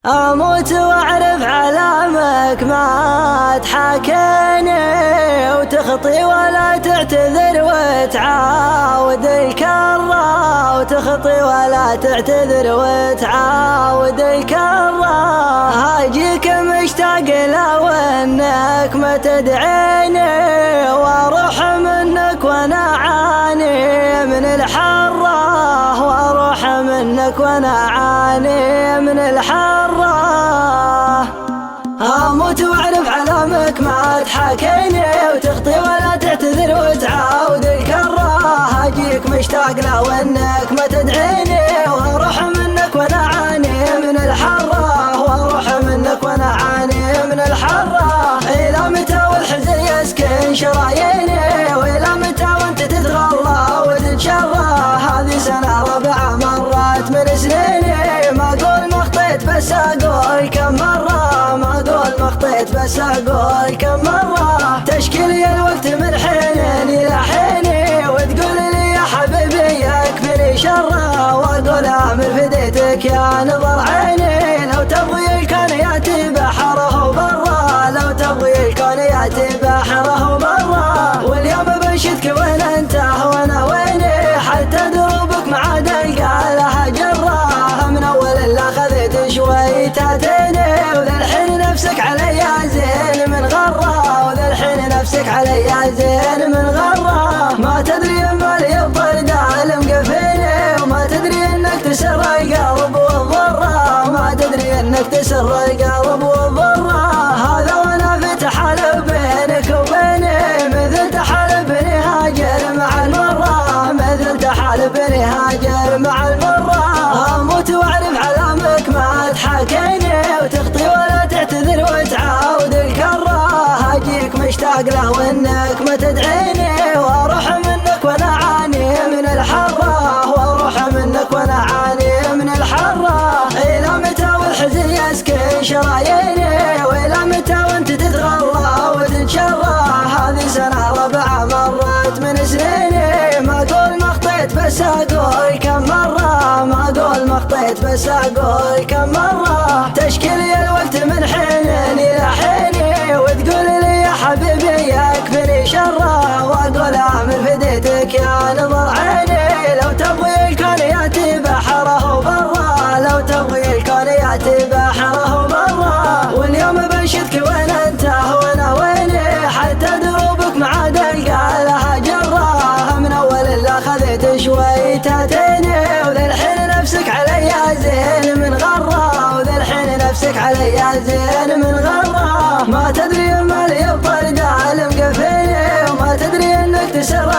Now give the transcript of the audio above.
أموت وأعرف علامك ما تحاكيني وتخطي ولا تعتذر وتعاود الكرة، وتخطي ولا تعتذر وتعاود الكرة. هاجيك مشتاق لو انك ما تدعيني، واروح منك وانا اعاني من الحرة، واروح منك وانا اعاني من الحرة. اموت واعرف علامك ما تحاكيني وتخطي ولا تعتذر وتعاود الكرة. هاجيك مشتاق لو انك ما تدعيني، واروح منك وانا اعاني من الحرة، واروح منك وانا اعاني من الحرة. الى متى والحزن يسكن شراييني، والى متى وانت تتغلى وتتشرى؟ هذه سنة ربع مرات من سنيني، ما اقول ما خطيت بس اقول كم مرة، ما اقول ما خطيت بس اقول كم مرة. تشكي لي الوقت من حين الى حيني، وتقول لي يا حبيبي يكفيني شره، واقول امر فديتك يا نظر عيني. لو تبغي الكون ياتي بحره وبرا، لو تبغي الكون ياتي بحره وبرا. واليوم بنشدك وين انت وانا ويني، حتى دروبك ما عاد القى لها جره. من اول اللي اخذت شوي تاتيني، وذا الحين نفسك علي زين من غره، وذا الحين نفسك علي زين من غره. ما تدري ما لي الطرد المقفيني، وما تدري انك تسر القلب والضره، ما تدري انك تسر القلب والضره. هذا وانا فتح حلب بينك وبيني، مثل تحالف بني هاجر مع المره، مثل تحالف بني هاجر مع المره. اموت واعرف علامك ما تحاكيني وتخطي ولا تعتذر وتعاود الكره. هاجيك مشتاق له انك ما تدعيني، واروح منك وانا اعاني من الحره، واروح منك وانا اعاني من الحره. الى متى والحزن يسكن شراييني، والى متى وانت تتغلى وتتشرى؟ هذه سنه ربع مرات من سنيني، ما اقول ما خطيت بس اقول كم مره، ما اقول ما خطيت بس اقول كم مره. تشكي لي الوقت من حين الى حيني، وتقول لي يا حبيبي يكفيني شره، واقول امر فديتك يا نظر عيني. لو تبغي الكون ياتي بحره وبرا، لو تبغي الكون ياتي بحره وبرا. واليوم بنشدك وين انت وانا ويني، حتى دروبك ما عاد القى لها جره. من اول اللي اخذت شوي تاتيني، وذا الحين نفسك علي زين من غره، وذا الحين نفسك علي زين من غره. ما تدري ما لي الطرد المقفيني، وما تدري انك تسر